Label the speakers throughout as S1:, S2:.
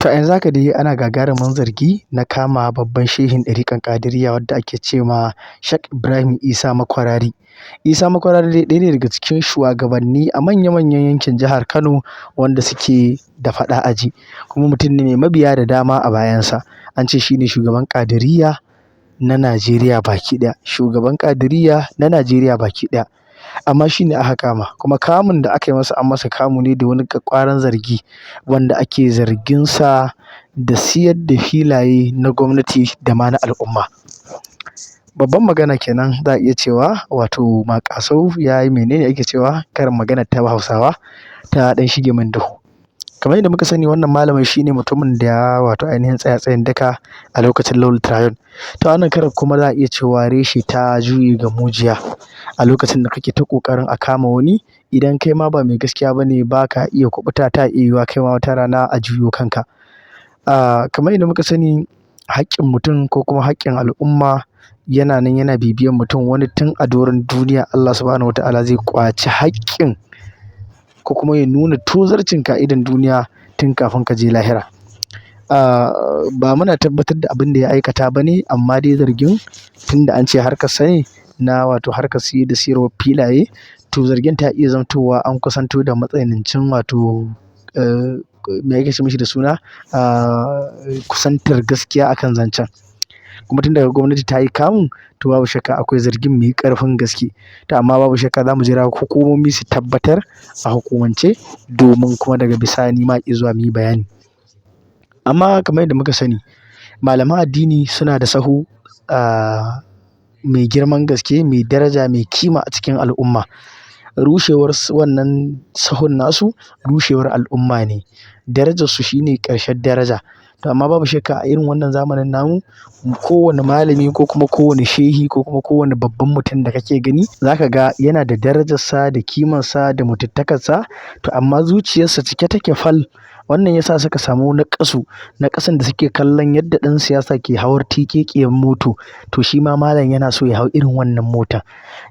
S1: To a yanzu haka dai ana gagarumin zargi na kama babban shehin ɗariƙan Ƙadiriyya wadda ake ce ma Sheikh Ibrahim Isa Makwarari. Isa Makwarari dai ɗaya ne daga cikin shugabanni a manya-manyan yankin jihar Kano wanda suke da faɗa a ji, kuma mutum ne mai mabiya da dama a bayansa. An ce shi ne shugaban Ƙadiriyya na Najeriya baki ɗaya, shugaban Ƙadiriyya na Najeriya baki ɗaya. Amma shi ne aka kama, kuma kamun da aka yi masa an masa kamu ne da wani ƙwaƙƙwaran zargi wanda ake zarginsa da siyar da filaye na gwamnati da ma na al'umma. Babban magana kenan za a iya cewa, wato maƙasau ya yi menene ake cewa karin maganar ta Hausawa ta ɗan shige min duhu. Kamar yadda muka sani wannan malamin shi ne mutumin da ya wato ainihin tsaya tsayin daka a lokacin Lawal Trayon. Ta wannan karon kuma za a iya cewa reshe ta juye ga mujiya a lokacin da kake ta ƙoƙarin a kama wani, idan kai ma ba mai gaskiya ba ne ba ka iya kuɓuta, ta iya yiwuwa kai ma wata rana a juyo kanka. Kamar yadda muka sani haƙƙin mutum ko kuma haƙƙin al'umma yana nan yana bibiyan mutum, wani tun a doron duniya Allah Subhanahu wa ta'ala zai ƙwaci haƙƙin ko kuma ya nuna tozarcin ka a idon duniya tun kafin ka je lahira. Ba muna tabbatar da abin da ya aikata ba ne, amma dai zargin tunda an ce harkarsa ne na wato harkar siye da siyarwar filaye, to zargin ta iya zamtowa an kusanto da matsanancin wato me ake ce mishi da suna kusantar gaskiya akan zancen. Kuma tun daga gwamnati ta yi kamun, to babu shakka akwai zargin mai ƙarfin gaske. To amma babu shakka za mu jira hukumomi su tabbatar a hukumance domin kuma daga bisani ma zuwa mu yi bayani. Amma kamar yadda muka sani malaman addini suna da sahu mai girman gaske, mai daraja, mai kima a cikin al'umma. Rushewar wannan sahun nasu rushewar al'umma ne. Darajarsu shi ne ƙarshen daraja. To amma babu shakka a irin wannan zamanin namu, kowane malami ko kuma kowane shehi ko kuma kowane babban mutum da kake gani za ka ga yana da darajarsa da kimarsa da mutuntakarsa, to amma zuciyarsa cike take fal. Wannan ya sa suka samu naƙasu, naƙasun da suke kallon yadda ɗan siyasa ke hawar tiƙeƙiyar mota, to shi ma malam yana so ya hau irin wannan mota.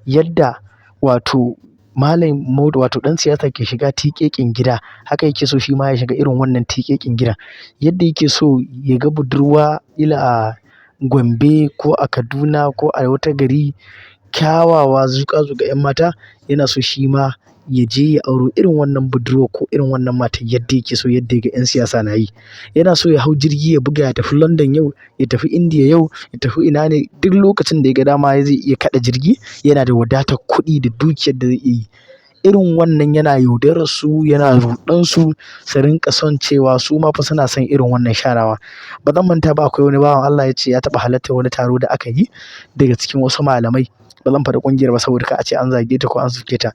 S1: Yadda wato wato ɗan siyasa ke shiga tiƙeƙin gida, haka yake so shi ma ya shiga irin wannan tiƙeƙin gidan. Yadda yake so ya ga budurwa ƙila a Gombe ko a Kaduna ko a wata gari kyawawa zuƙa-zuƙa 'yan mata, yana so shi ma ya je ya auro irin wannan budurwa ko irin wannan matar yadda yake so, yadda ya ga 'yan siyasa na yi. Yana so ya hau jirgi ya buga, ya tafi London yau, ya tafi India yau, ya tafi ina ne, duk lokacin da ya ga dama zai iya kaɗa jirgi. Yana da wadatar kuɗi da dukiyar da zai iya yi. Irin wannan yana yaudarar su, yana ruɗan su, su rinƙa son cewa su ma fa suna son irin wannan sharawa. Ba zan manta ba, akwai wani bawan Allah ya ce ya taɓa halartar wani taro da aka yi daga cikin wasu malamai. Ba zan faɗi ƙungiyar ba saboda kar a ce an zage ta ko an soke ta.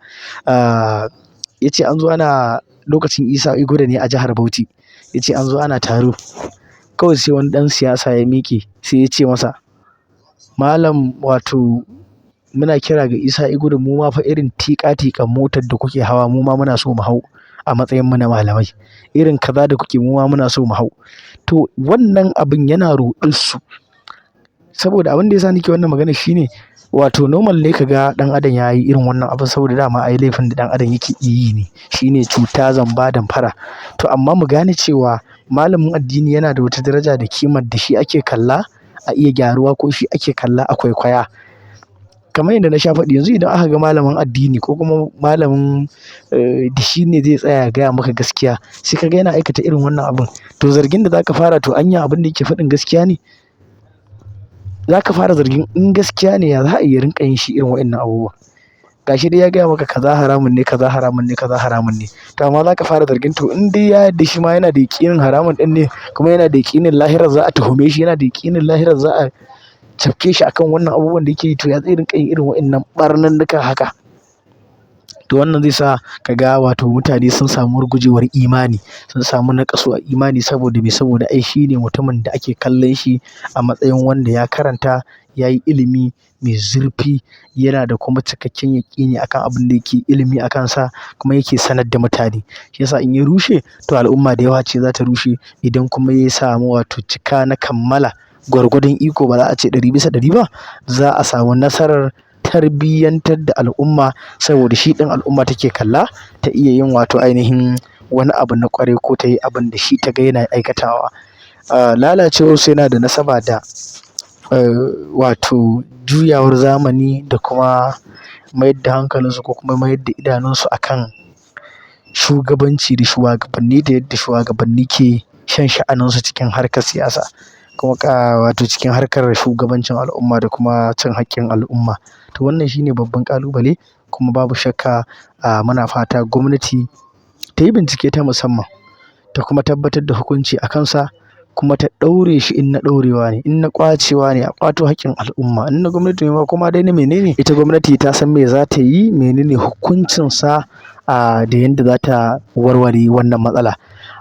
S1: Ya ce an zo ana lokacin Isa Igwe ne a jihar Bauchi. Ya ce an zo ana taro. Kawai sai wani ɗan siyasa ya miƙe sai ya ce masa, "Malam, wato muna kira ga Isa Igwe, mu ma fa irin tiƙa-tiƙan motar da kuke hawa mu ma muna so mu hau a matsayin mu na malamai. Irin kaza da kuke mu ma muna so mu hau." To wannan abin yana ruɗar su. Saboda abin da ya sa nake wannan magana shine, wato normal ne ka ga ɗan adam ya yi irin wannan abin saboda dama ai laifin da ɗan adam yake iya yi ne. Shi ne cuta, zamba, damfara. To amma mu gane cewa malamin addini yana da wata daraja da kimar da shi ake kalla a iya gyaruwa ko shi ake kalla a kwaikwaya. Kamar yadda na sha faɗi, yanzu idan aka ga malamin addini ko kuma malamin da shi ne zai tsaya ya gaya maka gaskiya, sai ka ga yana aikata irin wannan abin, to zargin da za ka fara, to anya abin da yake faɗin gaskiya ne? Za ka fara zargin in gaskiya ne, ya za a iya rinƙa yin shi irin waɗannan abubuwa. Ga shi dai ya gaya maka kaza haramun ne, kaza haramun ne, kaza haramun ne. To amma za ka fara zargin, to in dai ya yarda shi ma yana da yaƙinin haramun ɗin ne, kuma yana da yaƙinin lahirar za a tuhume shi, yana da yaƙinin lahirar za a cafke shi akan wannan abubuwan da yake yi, to ya zai rinƙa yin irin waɗannan ɓarnannuka haka? To wannan zai sa ka ga wato mutane sun samu rugujewar imani, sun samu naƙasu a imani saboda me? Saboda ai shi ne mutumin da ake kallon shi a matsayin wanda ya karanta, ya yi ilimi mai zurfi, yana da kuma cikakken yaƙini akan abin da yake ilimi a kansa kuma yake sanar da mutane. Shi ya sa in ya rushe, to al'umma da yawa ce za ta rushe. Idan kuma ya samu wato cika na kammala gwargwadon iko, ba za a ce 100% ba, za a samu nasarar tarbiyyantar da al'umma saboda shi ɗin al'umma take kalla ta iya yin wato ainihin wani abu na ƙwarai ko ta yi abin da shi ta ga yana aikatawa. Lalacewarsu yana da nasaba da wato juyawar zamani da kuma mayar da hankalinsu ko kuma mayar da idanunsu a kan shugabanci da shuwagabanni da yadda shuwagabanni ke shan sha'aninsu cikin harkar siyasa kuma wato cikin harkar shugabancin al'umma da kuma cin haƙƙin al'umma. To wannan shine babban ƙalubale kuma babu shakka muna fata gwamnati ta yi bincike ta musamman ta kuma tabbatar da hukunci a kansa kuma ta ɗaure shi in na ɗaurewa ne, in na ƙwacewa ne a ƙwato haƙƙin al'umma, in na gwamnati ne ma kuma dai na menene. Ita gwamnati ta san me za ta yi, menene hukuncinsa da yadda za ta warware wannan matsala.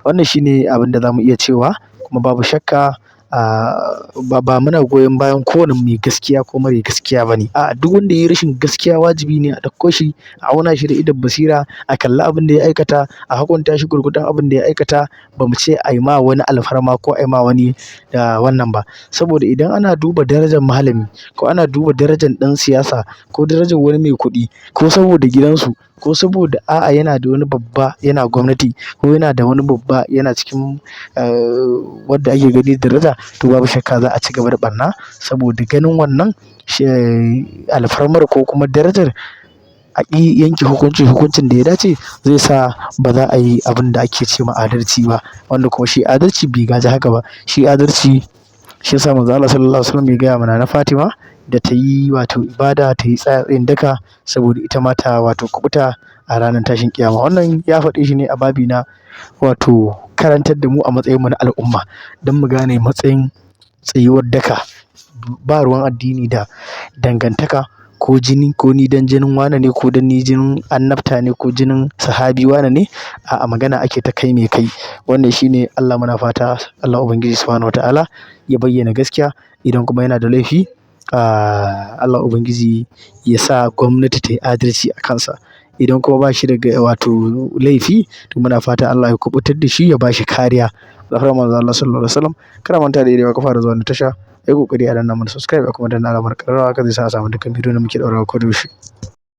S1: Wannan shine abin da za mu iya cewa kuma babu shakka ba muna goyon bayan kowane mai gaskiya ko mara gaskiya ba ne. A'a, duk wanda ya yi rashin gaskiya wajibi ne a ɗauko shi, a auna shi da idon basira, a kalli abin da ya aikata, a hukunta shi gwargwadon abin da ya aikata. Ba mu ce a yi ma wani alfarma ko a yi ma wani wannan ba. Saboda idan ana duba darajar malami ko ana duba darajar ɗan siyasa ko darajar wani mai kuɗi ko saboda gidansu ko saboda a'a yana da wani babba yana gwamnati ko yana da wani babba yana cikin wadda ake gani da daraja, to babu shakka za a ci gaba da ɓarna saboda ganin wannan alfarmar ko kuma darajar a ƙi yanke hukuncin da ya dace zai sa ba za a yi abin da ake ce ma adalci ba. Wanda kuma shi adalci bai gaji haka ba. Shi adalci shi ya sa Manzon Allah Sallallahu Alaihi Wasallam ya gaya ma Nana Fatima da ta yi wato ibada, ta yi tsayin daka saboda ita ma ta wato kuɓuta a ranar tashin ƙiyama. Wannan ya faɗi shi ne a babi na wato karantar da mu a matsayinmu na al'umma don mu gane matsayin tsayuwar daka. Ba ruwan addini da dangantaka ko jini ko ni dan jinin wane ne ko dan ni jinin annabta ne ko jinin sahabi wane ne. A'a, magana ake ta kai me kai. Wannan shine Allah muna fata Allah Ubangiji Subhanahu wa ta'ala ya bayyana gaskiya. Idan kuma yana da laifi Allah Ubangiji ya sa gwamnati ta yi adalci a kansa. Idan kuma ba shi da wato laifi, to muna fata Allah ya kuɓutar da shi, ya ba shi kariya. Alfarman Manzon Allah Sallallahu Alaihi Wasallam. Kada manta da idan ka fara zuwa wannan tasha, yi ƙoƙari a danna mana subscribe kuma danna alamar ƙararrawa haka zai sa a samu dukkan bidiyon da muke ɗaurawa koda yaushe.